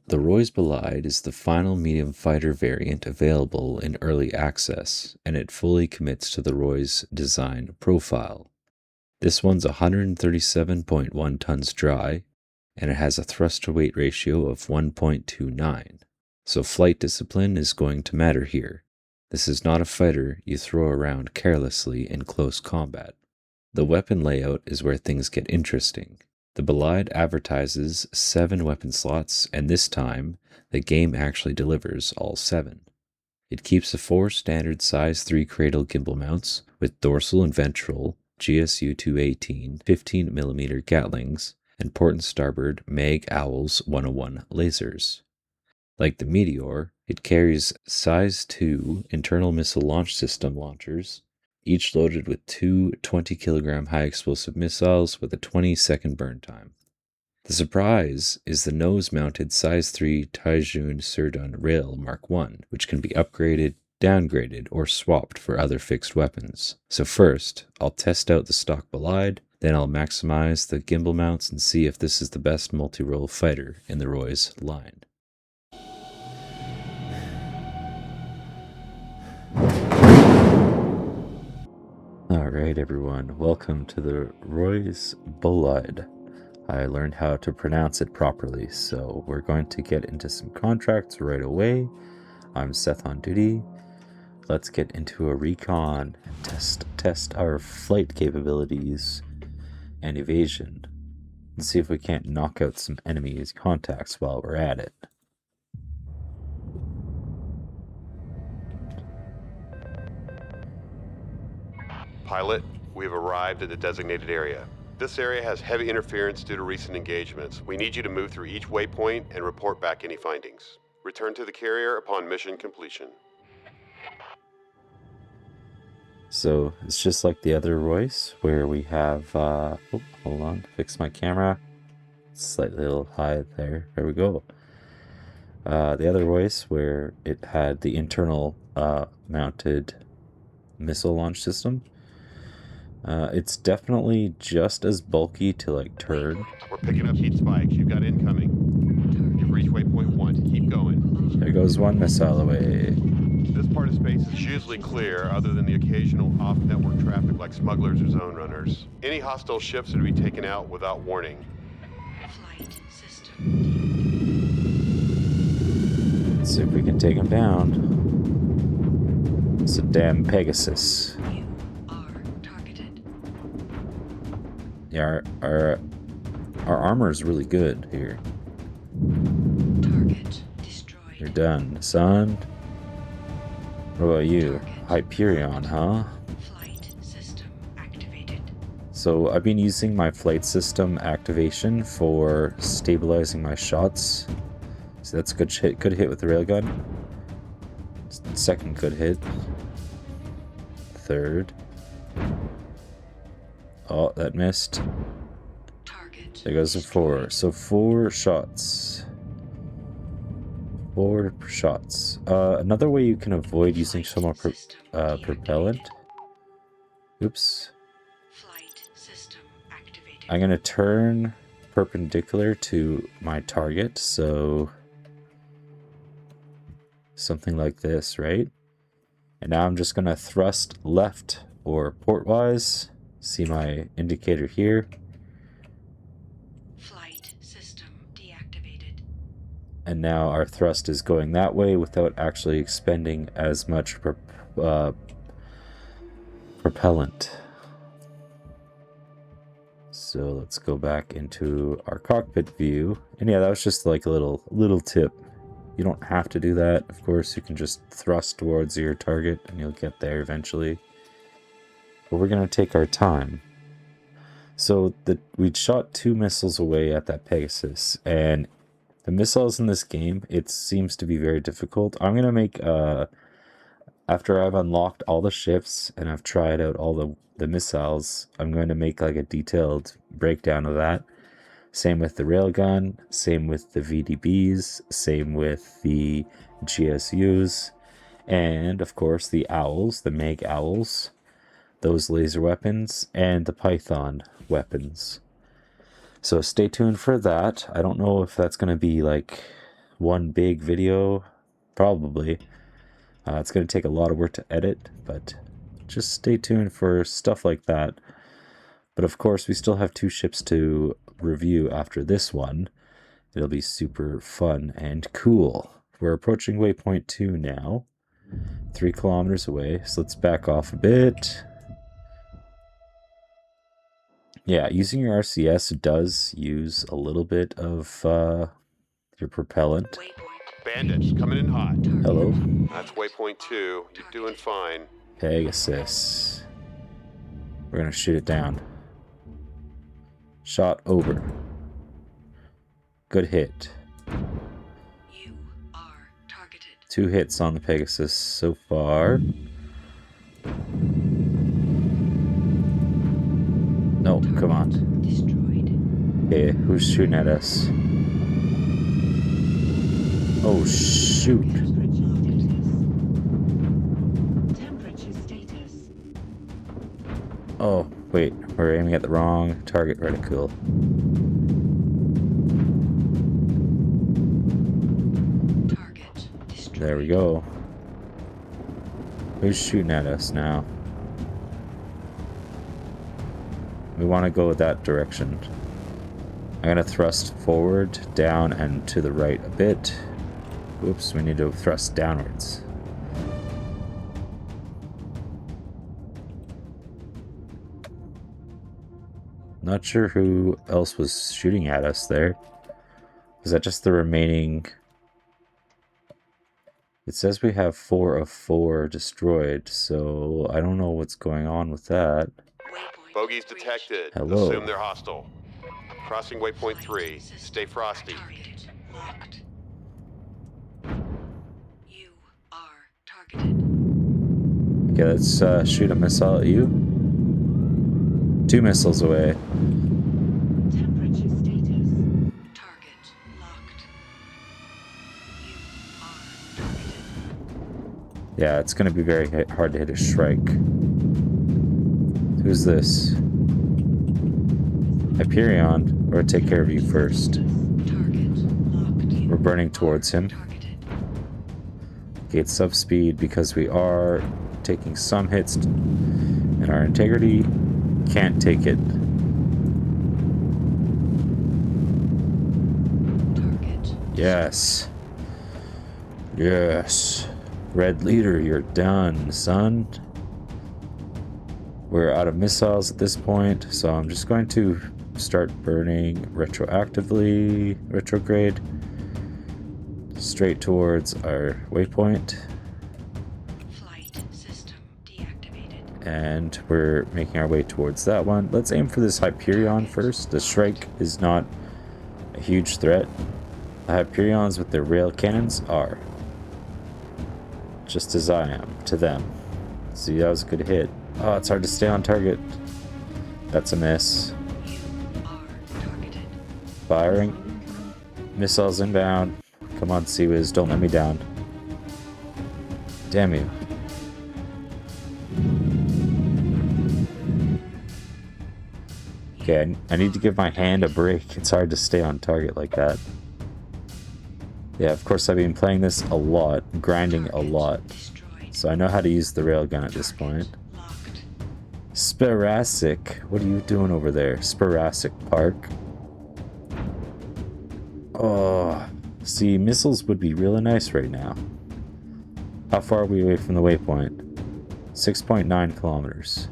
The Reus-Bolide is the final medium fighter variant available in early access, and it fully commits to the Reus design profile. This one's 137.1 tons dry, and it has a thrust-to-weight ratio of 1.29, so flight discipline is going to matter here. This is not a fighter you throw around carelessly in close combat. The weapon layout is where things get interesting. The Bolide advertises 7 weapon slots, and this time, the game actually delivers all 7. It keeps the 4 standard size 3 Cradle gimbal mounts with dorsal and ventral GSU 218 15mm gatlings and port and starboard Mag Owls 101 lasers. Like the Meteor, it carries size 2 internal missile launch system launchers, each loaded with 2 20-kilogram high-explosive missiles with a 20-second burn time. The surprise is the nose-mounted size 3 Teijun Sirdun rail Mark I, which can be upgraded, downgraded, or swapped for other fixed weapons. So first, I'll test out the stock Bolide, then I'll maximize the gimbal mounts and see if this is the best multi-role fighter in the Reus line. Alright everyone, welcome to the Reus-Bolide. I learned how to pronounce it properly, so we're going to get into some contracts right away. I'm SethOnDuty. Let's get into a recon and test our flight capabilities and evasion, and see if we can't knock out some enemies' contacts while we're at it. Pilot, we have arrived at the designated area. This area has heavy interference due to recent engagements. We need you to move through each waypoint and report back any findings. Return to the carrier upon mission completion. So it's just like the other Reus, where we have, oh, hold on, fix my camera. Slightly a little high there. There we go. The other Reus, where it had the internal mounted missile launch system. It's definitely just as bulky to like turn. We're picking up heat spikes. You've got incoming. You've reached waypoint 1. Keep going. There goes one missile away. This part of space is usually clear, other than the occasional off-network traffic like smugglers or zone runners. Any hostile ships are to be taken out without warning. Flight system. Let's see if we can take him down. It's a damn Pegasus. You are targeted. Yeah, our armor is really good here. Target destroyed. You're done, son. What about you? Hyperion, huh? Flight system activated. So I've been using my flight system activation for stabilizing my shots. So that's a good hit. Good hit with the railgun. Second good hit. Third. Oh, that missed. Target. There goes a 4. So 4 shots. 4 shots. Another way you can avoid using so much propellant. Oops. Flight system activated. I'm going to turn perpendicular to my target, so something like this, right? And now I'm just going to thrust left or portwise. See my indicator here. Flight system deactivated. And now our thrust is going that way without actually expending as much propellant. So let's go back into our cockpit view. And yeah, that was just like a little tip. You don't have to do that. Of course, you can just thrust towards your target and you'll get there eventually. But we're going to take our time. So we'd shot 2 missiles away at that Pegasus, and the missiles in this game, it seems to be very difficult. I'm going to make, after I've unlocked all the ships and I've tried out all the missiles, I'm going to make like a detailed breakdown of that. Same with the Railgun, same with the VDBs, same with the GSUs, and of course the Owls, the Mag Owls, those laser weapons, and the Python weapons. So stay tuned for that. I don't know if that's going to be like one big video, probably. It's going to take a lot of work to edit, but just stay tuned for stuff like that. But of course, we still have 2 ships to review after this one. It'll be super fun and cool. We're approaching waypoint 2 now, 3 kilometers away, so let's back off a bit. Yeah, using your RCS does use a little bit of your propellant. Waypoint. Bandits coming in hot. Hello, That's waypoint 2. You're doing fine. Pegasus. We're gonna shoot it down. Shot over. Good hit. You are targeted. 2 hits on the Pegasus so far. No, come on. Destroyed. Okay, who's shooting at us? Oh, shoot. Temperature status. Oh, wait, we're aiming at the wrong target reticle. Target destroyed. There we go. Who's shooting at us now? We want to go that direction. I'm going to thrust forward, down, and to the right a bit. Oops, we need to thrust downwards. Not sure who else was shooting at us there. Was that just the remaining... It says we have 4 of 4 destroyed, so I don't know what's going on with that. Waypoint Bogeys reached. detected. Hello. Assume they're hostile. Crossing waypoint 3. Stay frosty. Target locked. You are targeted. Okay, let's shoot a missile at you. 2 missiles away. Temperature status. Target locked. You are targeted. Yeah, it's going to be very hard to hit a Shrike. Who's this? Hyperion, or take care of you first. Target locked. You We're burning are towards him. targeted. Okay, it's sub-speed because we are taking some hits, and our integrity can't take it. Target. Yes. Yes. Red leader, you're done, son. We're out of missiles at this point, so I'm just going to start burning retroactively, retrograde, straight towards our waypoint. Flight system deactivated. And we're making our way towards that one. Let's aim for this Hyperion first. The Shrike is not a huge threat. The Hyperions with their rail cannons are. Just as I am to them. See, that was a good hit. Oh, it's hard to stay on target. That's a miss. You are targeted. Firing. Missiles inbound. Come on, Seawiz, don't let me down. Damn you. Okay, I need to give my hand a break. It's hard to stay on target like that. Yeah, of course I've been playing this a lot, grinding a lot. Destroyed. So I know how to use the railgun at this point. Locked. Sporasic, what are you doing over there? Sporasic Park. Oh, see, missiles would be really nice right now. How far are we away from the waypoint? 6.9 kilometers.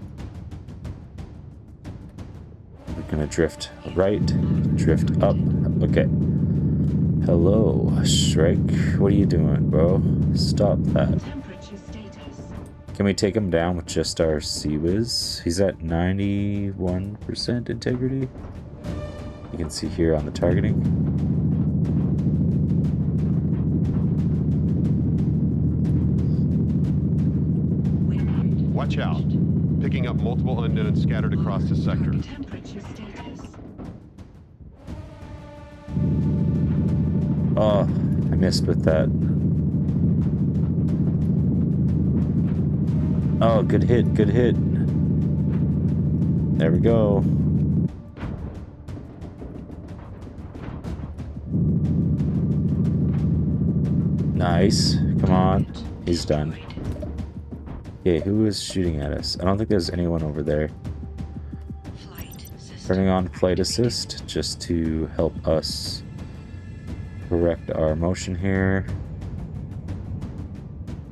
We're gonna drift right, drift up. Okay. Hello, Shrike. What are you doing, bro? Stop that. Temperature status. Can we take him down with just our Sea-Wiz? He's at 91% integrity. You can see here on the targeting. Waypoint. Watch out. Picking up multiple unknowns scattered across the sector. Temperature status. Oh, I missed with that. Oh, good hit, good hit. There we go. Nice. Come on. Target He's done. destroyed. Okay, who is shooting at us? I don't think there's anyone over there. Flight system Turning on flight activated. assist just to help us correct our motion here.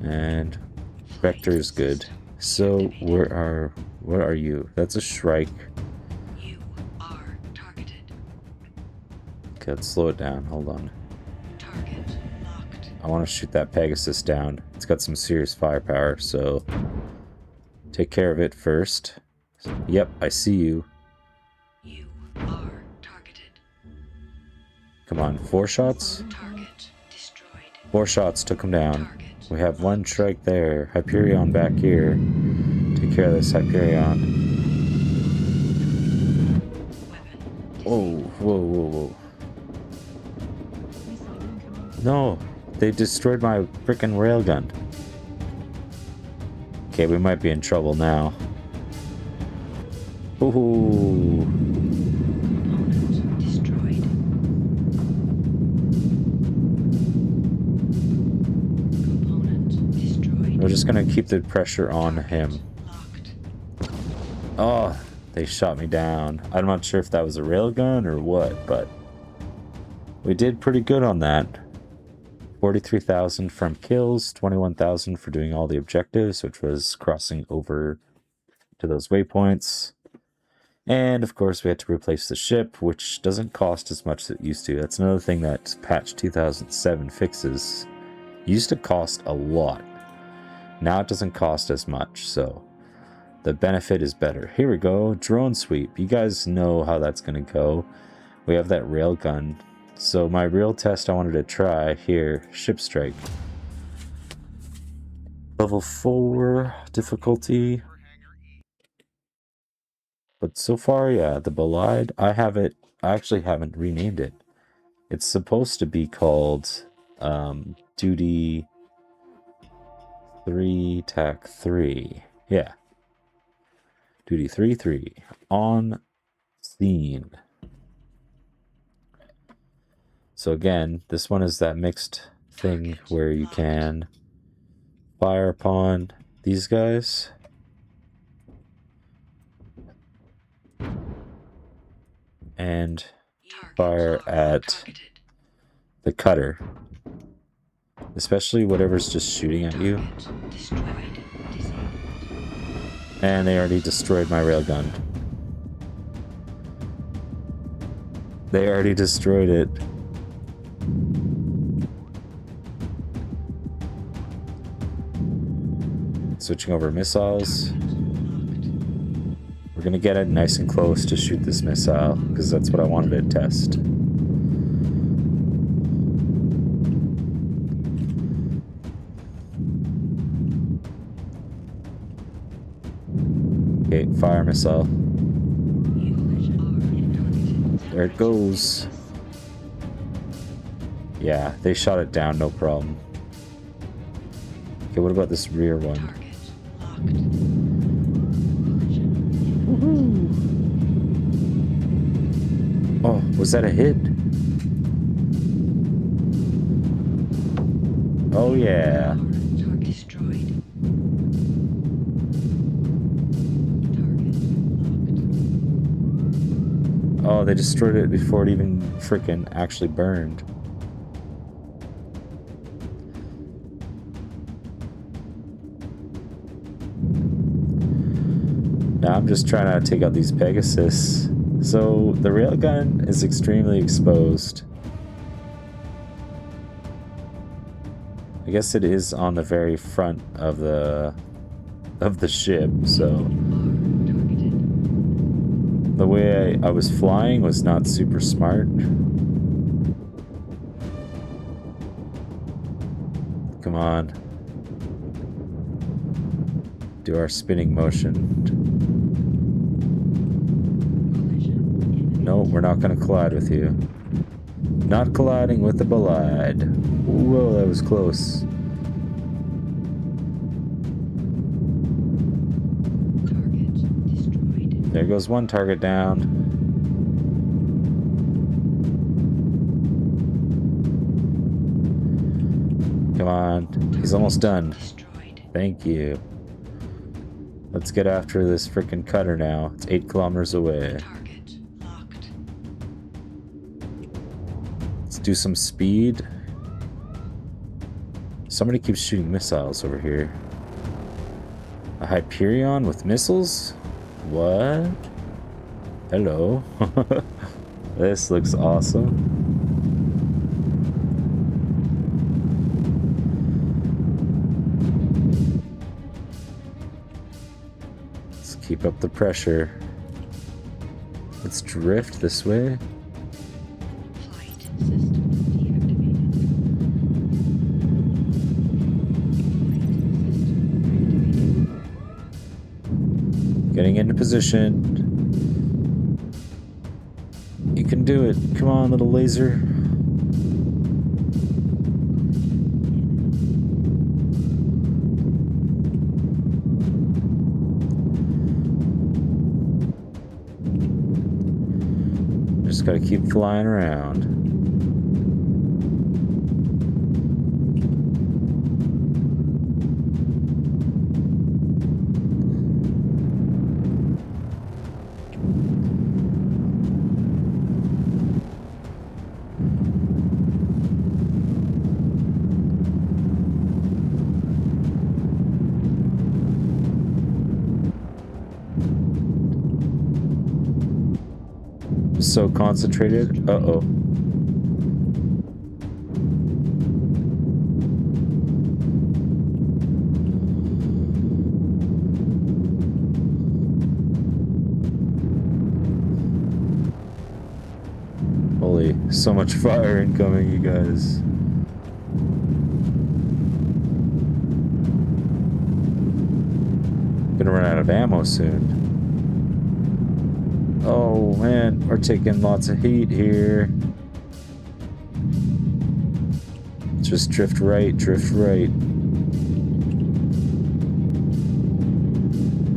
And Flight vector is good. system So deactivated. where are you? That's a strike. You are targeted. Okay, let's slow it down. Hold on. Target locked. I want to shoot that Pegasus down. It's got some serious firepower, so take care of it first. Yep, I see you. You are targeted. Come on, 4 shots? Target destroyed. 4 shots took him down. Target. We have 1 strike there. Hyperion back here. Take care of this Hyperion. Weapon. Whoa, whoa, whoa, whoa. Missile incoming. No, they destroyed my freaking railgun. Okay, we might be in trouble now. Ooh. Component destroyed. Component destroyed. We're just gonna keep the pressure on him. Locked. Oh, they shot me down. I'm not sure if that was a railgun or what, but we did pretty good on that. 43,000 from kills, 21,000 for doing all the objectives, which was crossing over to those waypoints. And of course, we had to replace the ship, which doesn't cost as much as it used to. That's another thing that patch 2007 fixes. It used to cost a lot. Now it doesn't cost as much, so the benefit is better. Here we go, drone sweep. You guys know how that's going to go. We have that railgun. So my real test I wanted to try here, ship strike. Level 4 difficulty. But so far, yeah, the Bolide, I actually haven't renamed it. It's supposed to be called Duty 3 Tac 3. Yeah. Duty 3-3. On scene. So again, this one is that mixed thing where you can fire upon these guys. And Target fire locked. at Targeted. the cutter. Especially whatever's just shooting at you. Target destroyed. Disabled. And they already destroyed my railgun. They already destroyed it. Switching over missiles. Target locked. We're gonna get it nice and close to shoot this missile, because that's what I wanted to test. Okay, fire missile. You are in target. There it goes. Yeah, they shot it down, no problem. Okay, what about this rear one? Target locked. Collision. Oh, was that a hit? Oh yeah. Target destroyed. Target locked. Oh, they destroyed it before it even freaking actually burned. Now I'm just trying to take out these Pegasus. So the railgun is extremely exposed. I guess it is on the very front of the ship, so Targeted. the way I was flying was not super smart. Come on. Do our spinning motion. Collision imminent. No, we're not going to collide with you. Not colliding with the Bolide. Whoa, that was close. Target destroyed. There goes one target down. Come on. He's almost done. Destroyed. Thank you. Let's get after this freaking cutter now. It's 8 kilometers away. Target locked. Let's do some speed. Somebody keeps shooting missiles over here. A Hyperion with missiles? What? Hello. This looks awesome. Let's keep up the pressure. Let's drift this way. Flight system deactivated. Flight system Getting into position. You can do it. Come on, little laser. Just gotta keep flying around. So concentrated. Uh-oh. Holy, so much fire incoming, you guys. Gonna run out of ammo soon. Oh man, we're taking lots of heat here. Just drift right, drift right.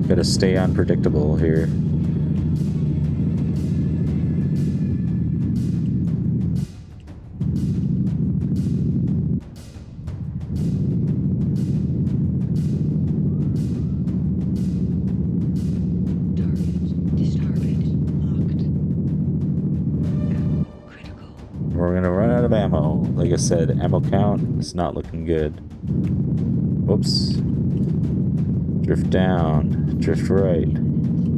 Gotta stay unpredictable here. Like I said, ammo count is not looking good. Whoops. Drift down. Drift right.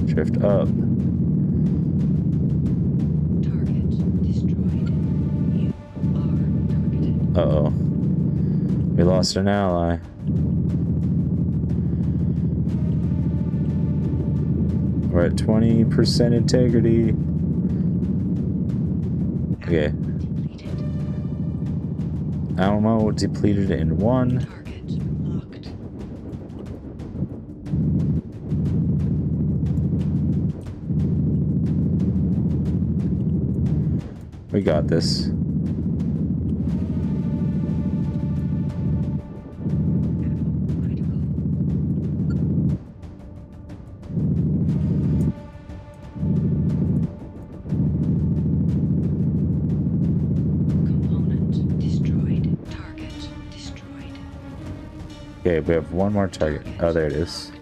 Drift up. target destroyed. You are targeted. Uh-oh. We lost an ally. We're at 20% integrity. Okay. Depleted. Ammo depleted in 1. Target locked. We got this. Okay, we have one more target. Oh, there it is.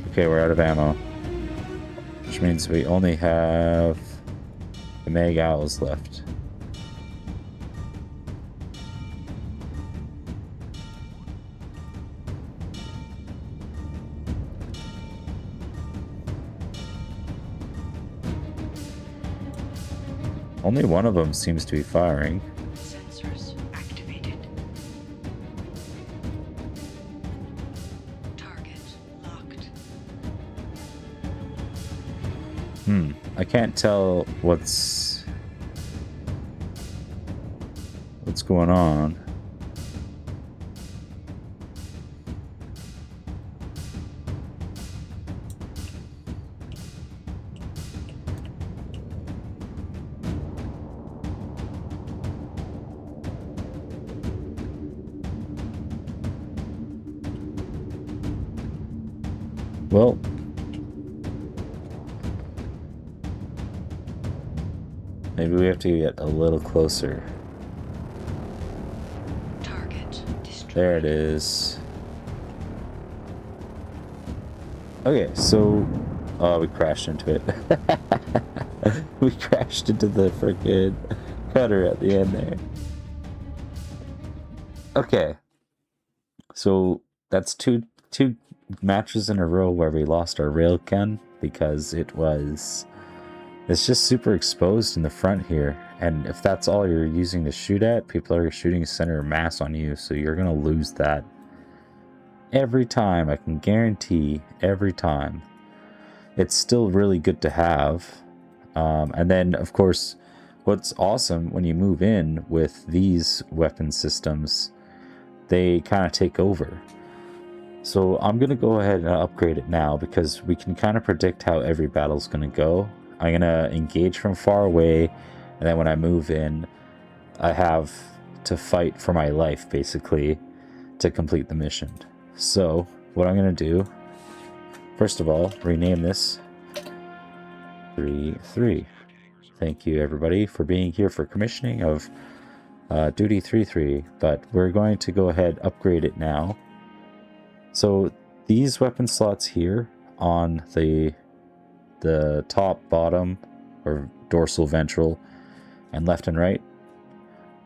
Okay, we're out of ammo. Which means we only have the Mag Owls left. Only one of them seems to be firing. Sensors activated. Target locked. I can't tell what's going on. Well, Maybe we have to get a little closer. Target destroyed. There it is. Okay, so... Oh, we crashed into it. We crashed into the freaking cutter at the end there. Okay. So, that's two matches in a row where we lost our Railgun because it's just super exposed in the front here. And if that's all you're using to shoot at, people are shooting center of mass on you, so you're going to lose that every time. I can guarantee every time. It's still really good to have. And then, of course, what's awesome when you move in with these weapon systems, they kind of take over. So I'm going to go ahead and upgrade it now because we can kind of predict how every battle's going to go. I'm going to engage from far away, and then when I move in, I have to fight for my life, basically, to complete the mission. So, what I'm going to do, first of all, rename this 3-3. Thank you, everybody, for being here for commissioning of Duty 3-3, but we're going to go ahead upgrade it now. So, these weapon slots here on the top, bottom, or dorsal, ventral, and left and right,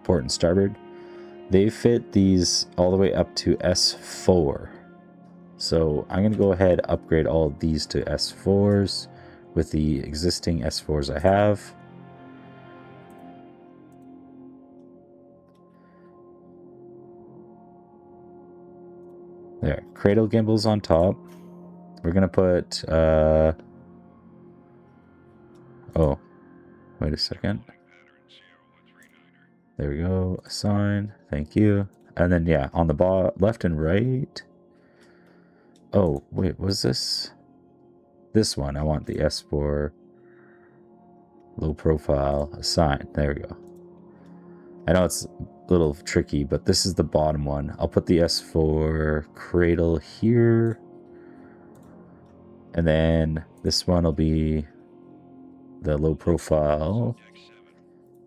port and starboard, they fit these all the way up to S4. So I'm going to go ahead and upgrade all of these to S4s with the existing S4s I have. There, Cradle gimbals on top. We're going to put, oh, wait a second. There we go, assign, thank you. And then, yeah, on the left and right. Oh, wait, was this? This one, I want the S4 low profile assign. There we go. I know it's a little tricky, but this is the bottom one. I'll put the S4 cradle here. And then this one will be the low profile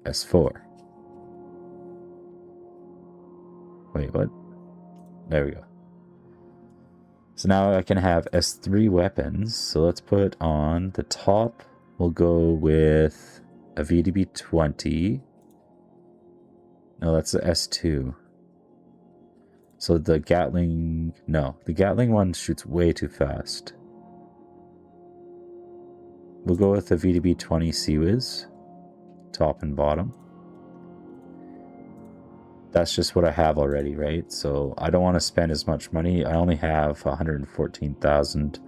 S4. Wait, what? There we go. So now I can have S3 weapons. So let's put on the top. We'll go with a VDB-20. No, that's the S2. So the Gatling... No, the Gatling one shoots way too fast. We'll go with the VDB-20 CWIS. Top and bottom. That's just what I have already, right? So I don't want to spend as much money. I only have 114,000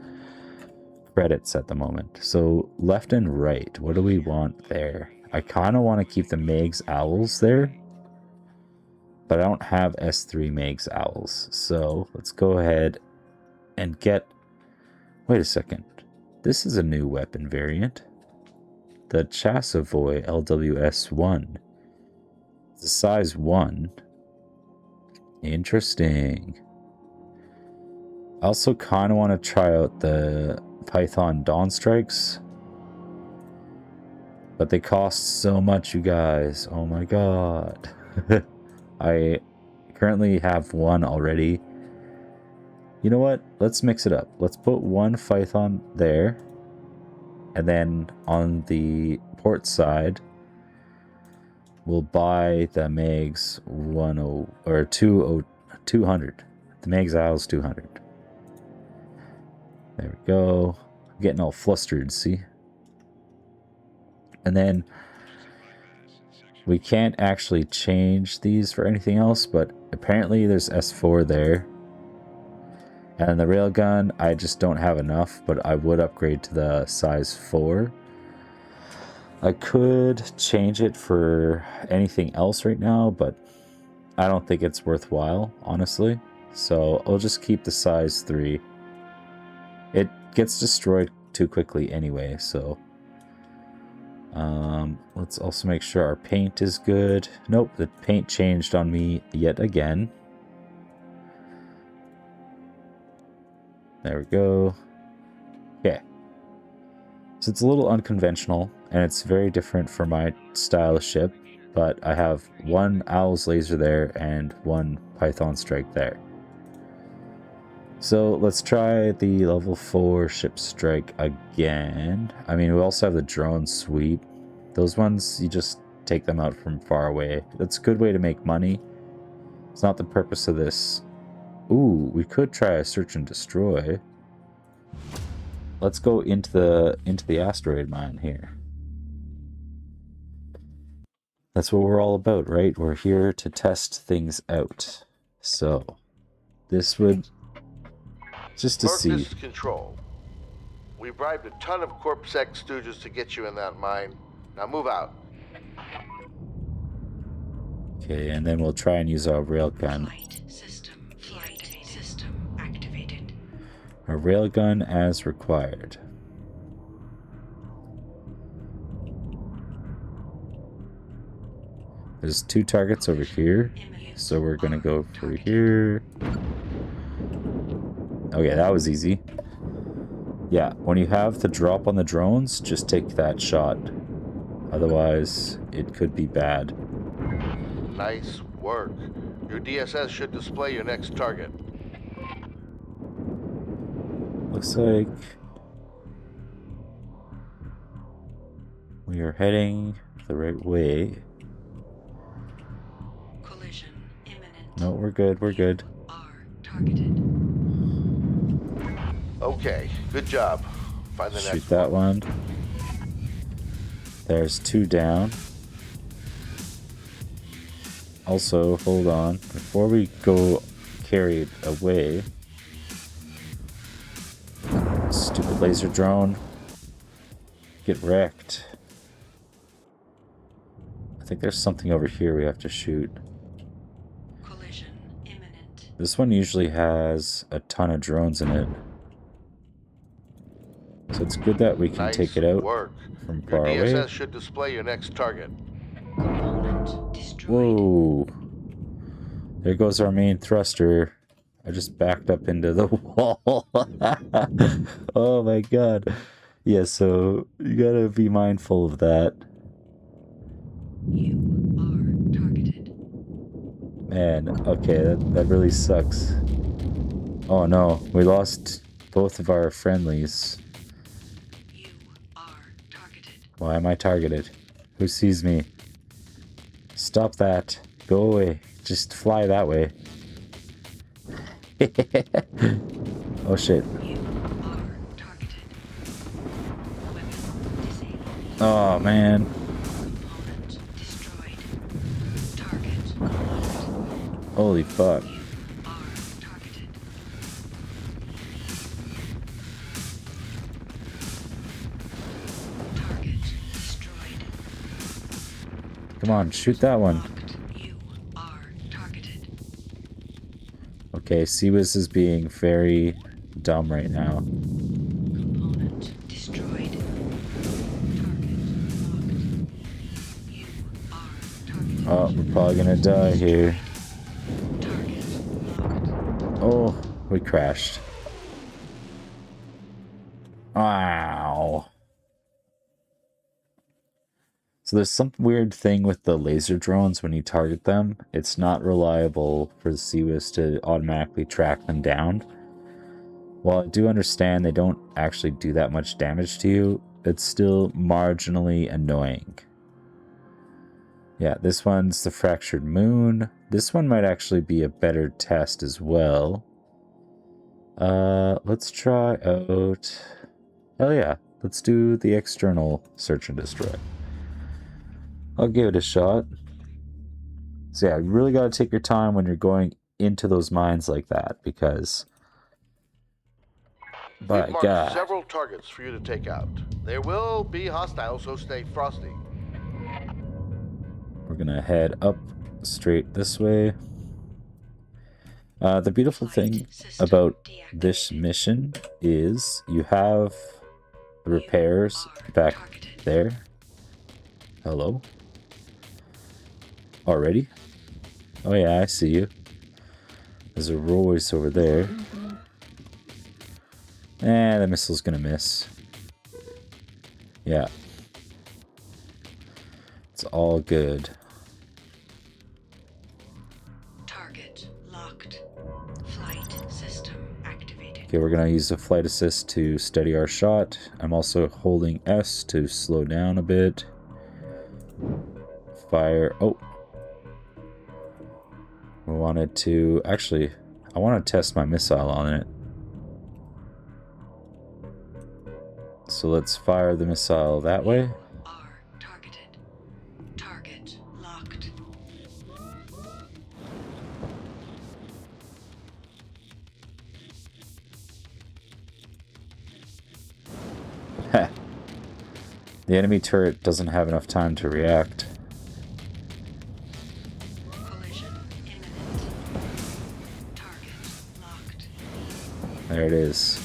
credits at the moment. So left and right, what do we want there? I kind of want to keep the Megs Owls there, but I don't have S3 Megs Owls. So let's go ahead and get... Wait a second. This is a new weapon variant. The Chassavoy LWS-1. It's a size 1. Interesting. I also kind of want to try out the Python Dawn Strikes. But they cost so much, you guys. Oh my god. I currently have one already. You know what? Let's mix it up. Let's put one Python there. And then on the port side, we'll buy the Megs 200. The Megs Owls 200. There we go. I'm getting all flustered, see? And then we can't actually change these for anything else, but apparently there's S4 there. And the Railgun, I just don't have enough, but I would upgrade to the size 4. I could change it for anything else right now, but I don't think it's worthwhile, honestly. So I'll just keep the size 3. It gets destroyed too quickly anyway, so... let's also make sure our paint is good. Nope, the paint changed on me yet again. There we go. Okay. So it's a little unconventional, and it's very different for my style of ship, but I have one Owl's laser there and one Python strike there. So let's try the level 4 ship strike again. I mean, we also have the drone sweep. Those ones, you just take them out from far away. That's a good way to make money. It's not the purpose of this. Ooh, we could try a search and destroy. Let's go into the asteroid mine here. That's what we're all about, right? We're here to test things out. So, this would just to Mark, see. this is Control. We bribed a ton of CorpSec stooges to get you in that mine. Now move out. Okay, and then we'll try and use our railgun. Flight system activated. Our railgun as required. There's 2 targets over here, so we're gonna go for here. Okay, that was easy. Yeah, when you have the drop on the drones, just take that shot. Otherwise, it could be bad. Nice work. Your DSS should display your next target. Looks like we are heading the right way. Collision imminent. No, we're good, we're good. Are targeted. Okay, good job. Find the Shoot next that one. There's 2 down. Also, hold on. Before we go carry it away. Stupid laser drone. Get wrecked. I think there's something over here we have to shoot. Collision imminent. This one usually has a ton of drones in it. So it's good that we can Nice take it out work. from Your far DSS away. should display your next target. Component destroyed. Whoa. There goes our main thruster. I just backed up into the wall. Oh my god. Yeah, so you gotta be mindful of that. You are targeted. Man, okay, that really sucks. Oh no, we lost both of our friendlies. You are targeted. Why am I targeted? Who sees me? Stop that. Go away. Just fly that way. Oh shit. You are targeted. Weapon disabled. Oh man. Component destroyed. Target locked. Holy fuck. You are targeted. Target destroyed. Come on, shoot that one. Locked. You are targeted. Okay, CWIS is being very dumb right now. Component destroyed. Target locked. You are targeted. Oh, we're probably gonna die here. Target locked. Oh, we crashed. Wow. So there's some weird thing with the laser drones when you target them. It's not reliable for the CWIS to automatically track them down. While I do understand they don't actually do that much damage to you, it's still marginally annoying. Yeah, this one's the Fractured Moon. This one might actually be a better test as well. Let's try out... Oh yeah, let's do the external search and destroy. I'll give it a shot. So yeah, you really got to take your time when you're going into those mines like that, because... We've By marked God. several targets for you to take out. They will be hostile, so stay frosty. We're gonna head up straight this way. The beautiful thing about this mission is you have the repairs back there. Hello? Already? Oh yeah, I see you. There's a Royce over there. The missile's gonna miss. Yeah. It's all good. Target locked. Flight system activated. Okay, we're gonna use the flight assist to steady our shot. I'm also holding S to slow down a bit. Fire. Oh. I wanted to... Actually, I want to test my missile on it. So let's fire the missile that way. Are targeted. Target locked. Heh. The enemy turret doesn't have enough time to react. Collision imminent. Target locked. There it is.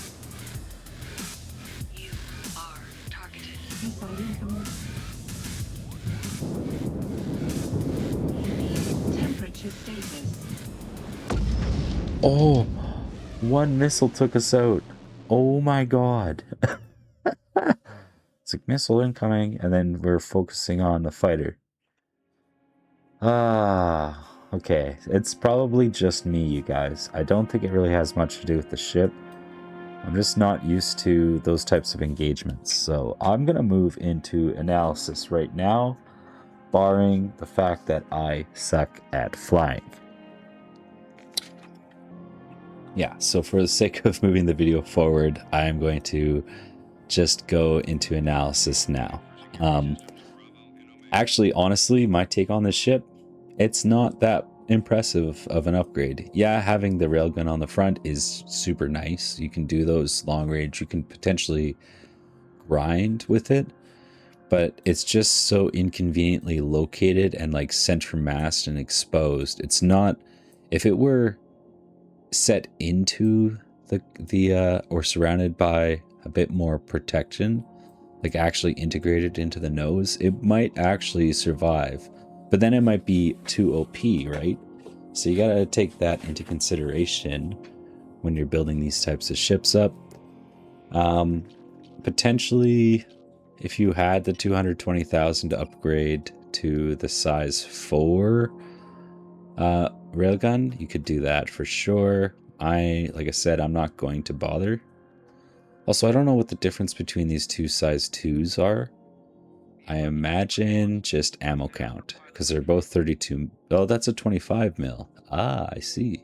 You are targeted. Missile incoming. Temperature status. Oh! One missile took us out. Oh my god. It's like missile incoming, and then we're focusing on the fighter. Ah, okay. It's probably just me, you guys. I don't think it really has much to do with the ship. I'm just not used to those types of engagements. So I'm going to move into analysis right now, barring the fact that I suck at flying. Yeah, so for the sake of moving the video forward, I am going to just go into analysis now. Actually, honestly, my take on this ship, it's not that impressive of an upgrade. Yeah, having the railgun on the front is super nice. You can do those long range. You can potentially grind with it, but it's just so inconveniently located and like center massed and exposed. It's not, if it were set into the or surrounded by a bit more protection, like actually integrated into the nose, it might actually survive. But then it might be too OP, right? So you gotta take that into consideration when you're building these types of ships up. Potentially, if you had the 220,000 to upgrade to the size 4 railgun, you could do that for sure. Like I said, I'm not going to bother. Also, I don't know what the difference between these two size 2s are. I imagine just ammo count, because they're both 32. Oh, that's a 25 mil. Ah, I see.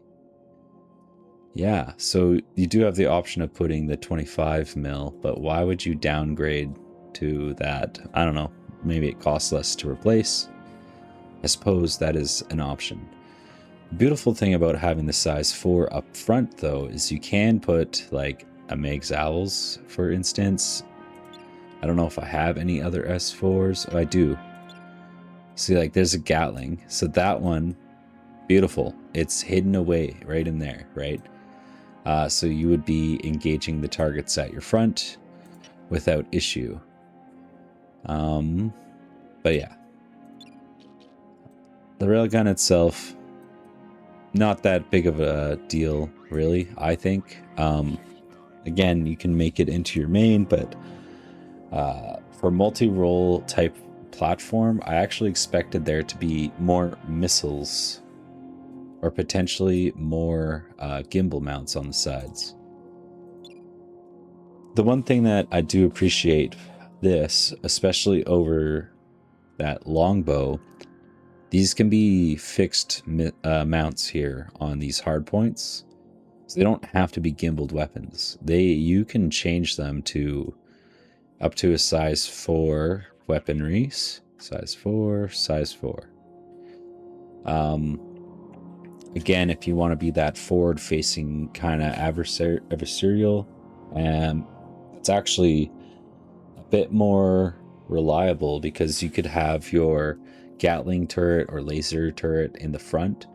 Yeah, so you do have the option of putting the 25 mil, but why would you downgrade to that? I don't know. Maybe it costs less to replace. I suppose that is an option. The beautiful thing about having the size 4 up front, though, is you can put like a Meg's Owls, for instance. I don't know if I have any other S4s. Oh, I do. See, like there's a Gatling. So that one, beautiful. It's hidden away right in there, right? So you would be engaging the targets at your front without issue. But yeah. The railgun itself, not that big of a deal, really, I think. Again, you can make it into your main, but for multi-role type platform, I actually expected there to be more missiles or potentially more gimbal mounts on the sides. The one thing that I do appreciate this, especially over that longbow, these can be fixed mounts here on these hard points. So they don't have to be gimbaled weapons. You can change them to up to a size 4 weaponry. Size 4, size 4. Again, if you want to be that forward-facing kind of adversarial, it's actually a bit more reliable because you could have your Gatling turret or laser turret in the front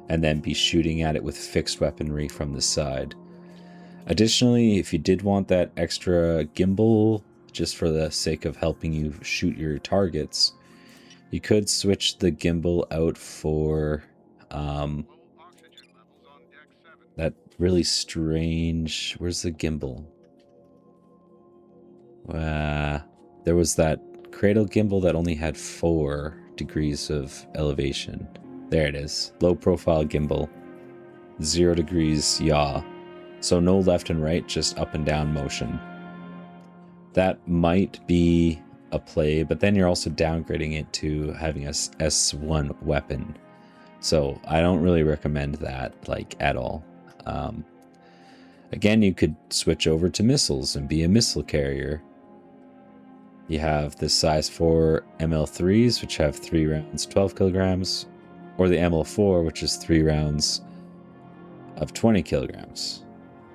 and then be shooting at it with fixed weaponry from the side. Additionally, if you did want that extra gimbal, just for the sake of helping you shoot your targets, you could switch the gimbal out for that really strange... Where's the gimbal? There was that Cradle gimbal that only had 4 degrees of elevation. There it is. Low profile gimbal. 0 degrees yaw. So no left and right, just up and down motion. That might be a play, but then you're also downgrading it to having a S1 weapon. So I don't really recommend that, like, at all. Again, you could switch over to missiles and be a missile carrier. You have the size 4 ML3s, which have 3 rounds, 12 kilograms, or the ML4, which is 3 rounds of 20 kilograms.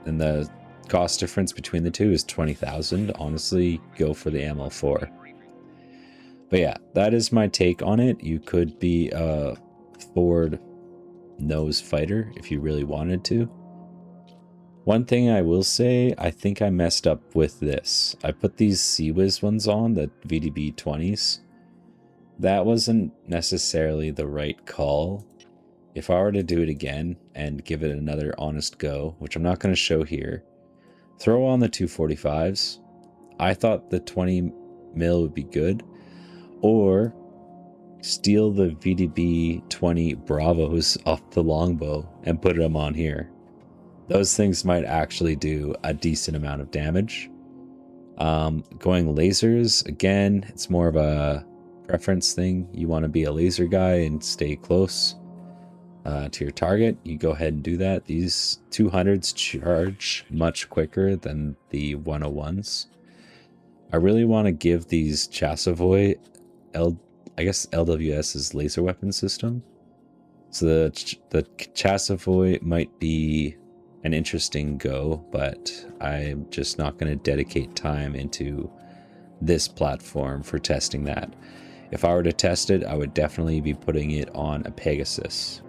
And the cost difference between the two is 20,000. Honestly, go for the ML4. But yeah, that is my take on it. You could be a forward nose fighter if you really wanted to. One thing I will say, I think I messed up with this. I put these CWIS ones on, the VDB 20s. That wasn't necessarily the right call. If I were to do it again and give it another honest go, which I'm not going to show here, throw on the 245s. I thought the 20 mil would be good. Or steal the VDB 20 Bravos off the longbow and put them on here. Those things might actually do a decent amount of damage. Going lasers, again, it's more of a preference thing. You want to be a laser guy and stay close to your target. You go ahead and do that. These 200s charge much quicker than the 101s. I really want to give these Chassavoy I guess LWS's laser weapon system. So the Chassavoy might be an interesting go, but I'm just not going to dedicate time into this platform for testing that. If I were to test it, I would definitely be putting it on a Pegasus.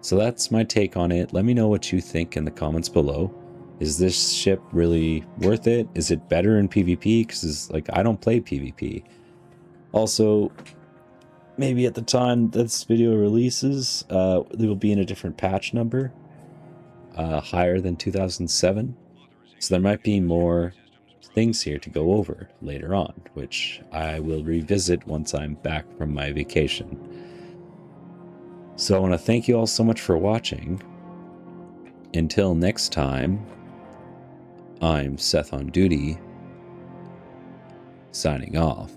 So that's my take on it. Let me know what you think in the comments below. Is this ship really worth it? Is it better in PvP? Because like, I don't play PvP. Also, maybe at the time this video releases, it will be in a different patch number, higher than 2007. So there might be more things here to go over later on, which I will revisit once I'm back from my vacation. So I want to thank you all so much for watching. Until next time, I'm SethOnDuty, signing off.